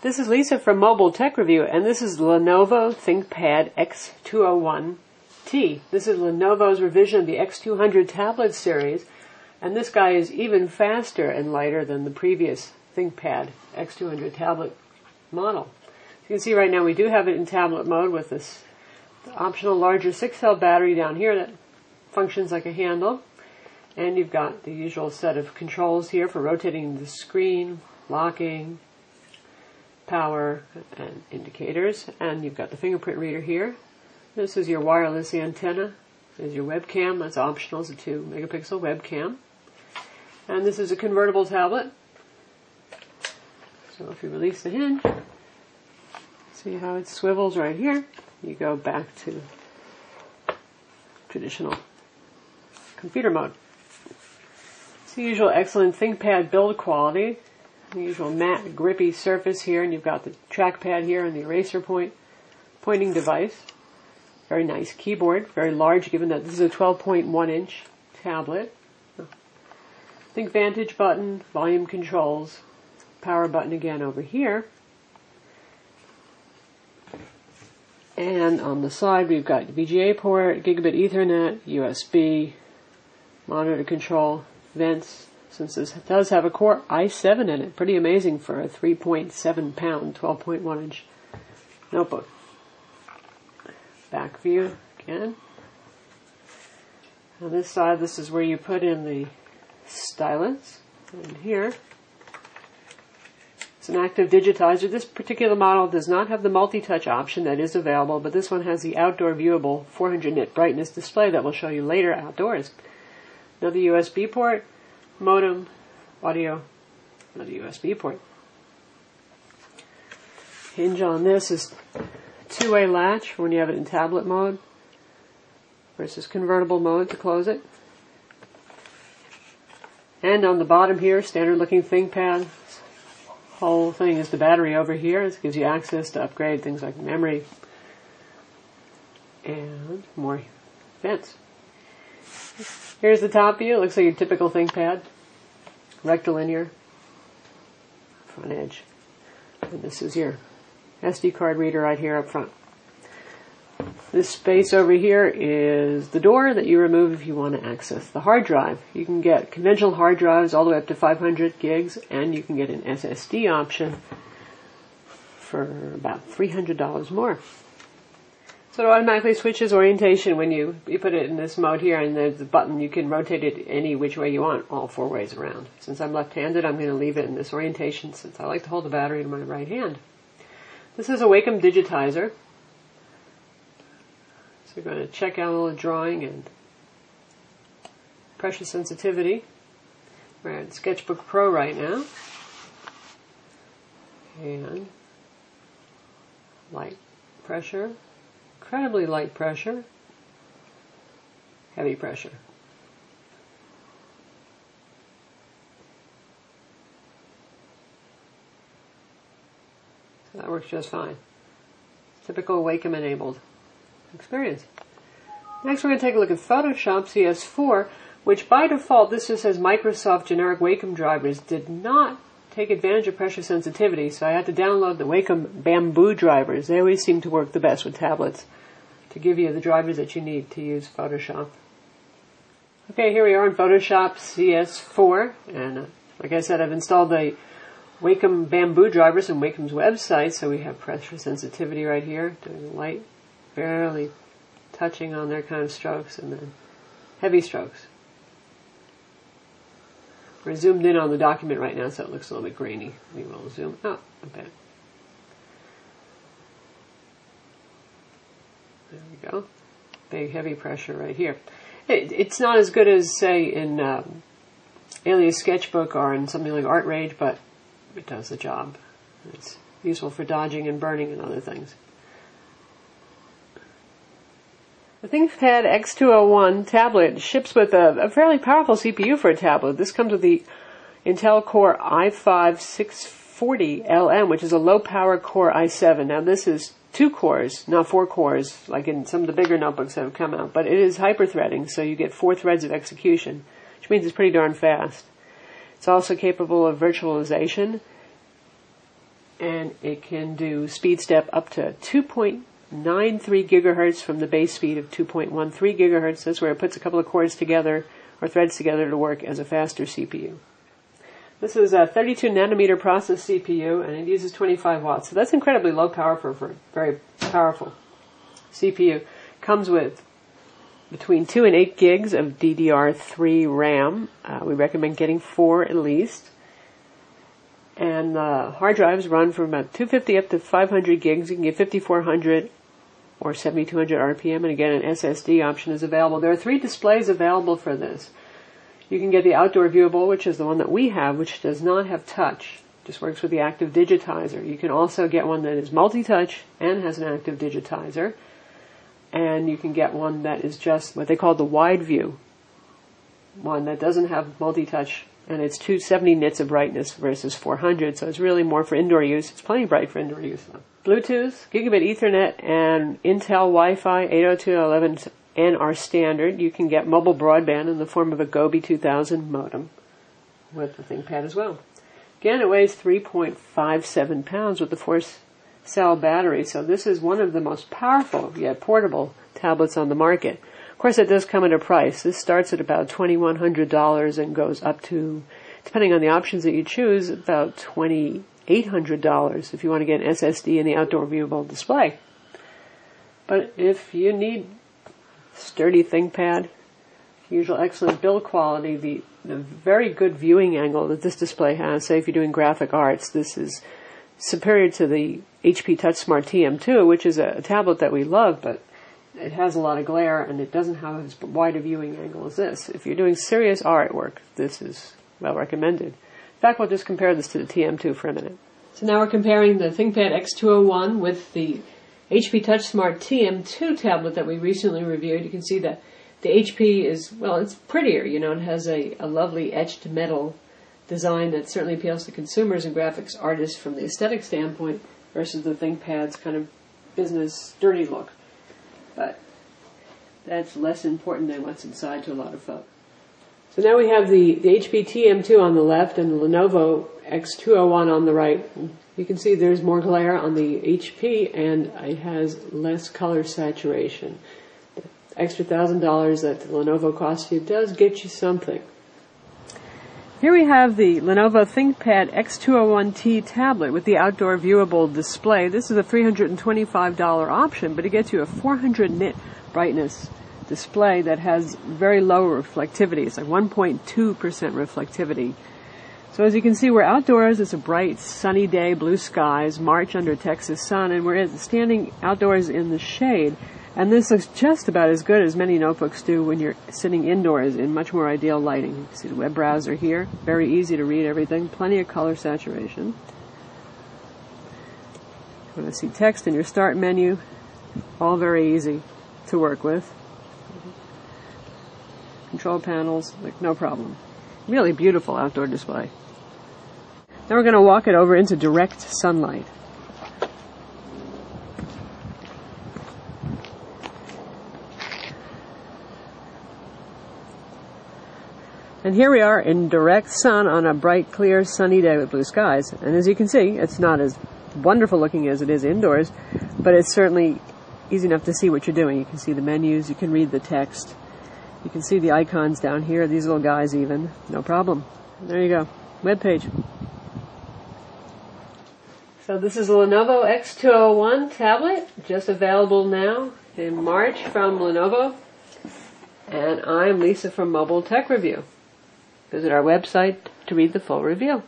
This is Lisa from Mobile Tech Review, and this is Lenovo ThinkPad X201t. This is Lenovo's revision of the X200 tablet series, and this guy is even faster and lighter than the previous ThinkPad X200 tablet model. As you can see right now, we do have it in tablet mode with this optional larger 6-cell battery down here that functions like a handle. And you've got the usual set of controls here for rotating the screen, locking, power, and indicators. And you've got the fingerprint reader here. This is your wireless antenna. There's your webcam. That's optional. It's a 2-megapixel webcam. And this is a convertible tablet. So if you release the hinge, see how it swivels right here. You go back to traditional computer mode. It's the usual excellent ThinkPad build quality. The usual matte, grippy surface here, and you've got the trackpad here and the eraser pointing device. Very nice keyboard, very large given that this is a 12.1-inch tablet. ThinkVantage button, volume controls, power button again over here. And on the side we've got VGA port, gigabit Ethernet, USB, monitor control, vents. Since this does have a Core i7 in it, pretty amazing for a 3.7-pound, 12.1-inch notebook. Back view again. On this side, this is where you put in the stylus. And here, it's an active digitizer. This particular model does not have the multi-touch option that is available, but this one has the outdoor viewable 400 nit brightness display that we'll show you later outdoors. Another USB port, modem, audio, another USB port. Hinge on this is two-way latch for when you have it in tablet mode versus convertible mode to close it. And on the bottom here, standard looking ThinkPad. Whole thing is the battery over here. This gives you access to upgrade things like memory and more vents. Here's the top view. It looks like a typical ThinkPad. Rectilinear. Front edge. And this is your SD card reader right here up front. This space over here is the door that you remove if you want to access the hard drive. You can get conventional hard drives all the way up to 500 gigs, and you can get an SSD option for about $300 more. So it automatically switches orientation when you put it in this mode here, and there's the button. You can rotate it any which way you want, all 4 ways around. Since I'm left-handed, I'm going to leave it in this orientation since I like to hold the battery in my right hand. This is a Wacom digitizer. So we're going to check out a little drawing and pressure sensitivity. We're at Sketchbook Pro right now. And light pressure. Incredibly light pressure, heavy pressure. So that works just fine. Typical Wacom enabled experience. Next we're going to take a look at Photoshop CS4, which by default, this just says Microsoft generic Wacom drivers, did not take advantage of pressure sensitivity, so I had to download the Wacom Bamboo drivers. They always seem to work the best with tablets to give you the drivers that you need to use Photoshop. Okay, here we are in Photoshop CS4, and like I said, I've installed the Wacom Bamboo drivers on Wacom's website, so we have pressure sensitivity right here, doing light, barely touching on their kind of strokes, and then heavy strokes. We're zoomed in on the document right now, so it looks a little bit grainy. We will zoom out a bit. There we go. Big heavy pressure right here. It's not as good as, say, in Alias Sketchbook or in something like Art Rage, but it does the job. It's useful for dodging and burning and other things. The ThinkPad X201 tablet ships with a fairly powerful CPU for a tablet. This comes with the Intel Core i5-640LM, which is a low-power Core i7. Now, this is 2 cores, not 4 cores, like in some of the bigger notebooks that have come out. But it is hyper-threading, so you get 4 threads of execution, which means it's pretty darn fast. It's also capable of virtualization and it can do speed step up to 2.93 gigahertz from the base speed of 2.13 gigahertz. That's where it puts a couple of cords together or threads together to work as a faster CPU. This is a 32 nanometer process CPU, and it uses 25 watts. So that's incredibly low power for a very powerful CPU. Comes with between 2 and 8 gigs of DDR3 RAM. We recommend getting 4 at least. And hard drives run from about 250 up to 500 gigs. You can get 5400 or 7200 RPM, and again, an SSD option is available. There are 3 displays available for this. You can get the outdoor viewable, which is the one that we have, which does not have touch. Just works with the active digitizer. You can also get one that is multi-touch and has an active digitizer. And you can get one that is just what they call the wide view. One that doesn't have multi-touch, and it's 270 nits of brightness versus 400, so it's really more for indoor use. It's plenty bright for indoor use. Bluetooth, gigabit Ethernet, and Intel Wi-Fi 802.11n are standard. You can get mobile broadband in the form of a Gobi 2000 modem with the ThinkPad as well. Again, it weighs 3.57 pounds with the 4-cell battery, so this is one of the most powerful yet portable tablets on the market. Of course, it does come at a price. This starts at about $2,100 and goes up to, depending on the options that you choose, about $2,800 if you want to get an SSD and the outdoor viewable display. But if you need sturdy ThinkPad, usual excellent build quality, the very good viewing angle that this display has, say if you're doing graphic arts, this is superior to the HP TouchSmart TM2, which is a tablet that we love, but it has a lot of glare and it doesn't have as wide a viewing angle as this. If you're doing serious artwork, this is well recommended. In fact, we'll just compare this to the TM2 for a minute. So now we're comparing the ThinkPad X201 with the HP TouchSmart TM2 tablet that we recently reviewed. You can see that the HP is, well, it's prettier, you know, it has a lovely etched metal design that certainly appeals to consumers and graphics artists from the aesthetic standpoint versus the ThinkPad's kind of business dirty look. But that's less important than what's inside to a lot of folks. So now we have the HP TM2 on the left and the Lenovo X201 on the right. You can see there's more glare on the HP and it has less color saturation. The extra $1,000 that the Lenovo costs you does get you something. Here we have the Lenovo ThinkPad X201t tablet with the outdoor viewable display. This is a $325 option, but it gets you a 400 nit brightness display that has very low reflectivity. It's like 1.2% reflectivity. So as you can see, we're outdoors. It's a bright, sunny day, blue skies, March under Texas sun, and we're standing outdoors in the shade. And this looks just about as good as many notebooks do when you're sitting indoors in much more ideal lighting. You can see the web browser here. Very easy to read everything. Plenty of color saturation. If you want to see text in your start menu, all very easy to work with. Control panels, like no problem. Really beautiful outdoor display. Now we're going to walk it over into direct sunlight. And here we are in direct sun on a bright, clear, sunny day with blue skies. And as you can see, it's not as wonderful looking as it is indoors, but it's certainly easy enough to see what you're doing. You can see the menus, you can read the text, you can see the icons down here, these little guys even, no problem. There you go, web page. So this is a Lenovo X201 tablet, just available now in March from Lenovo. And I'm Lisa from Mobile Tech Review. Visit our website to read the full review.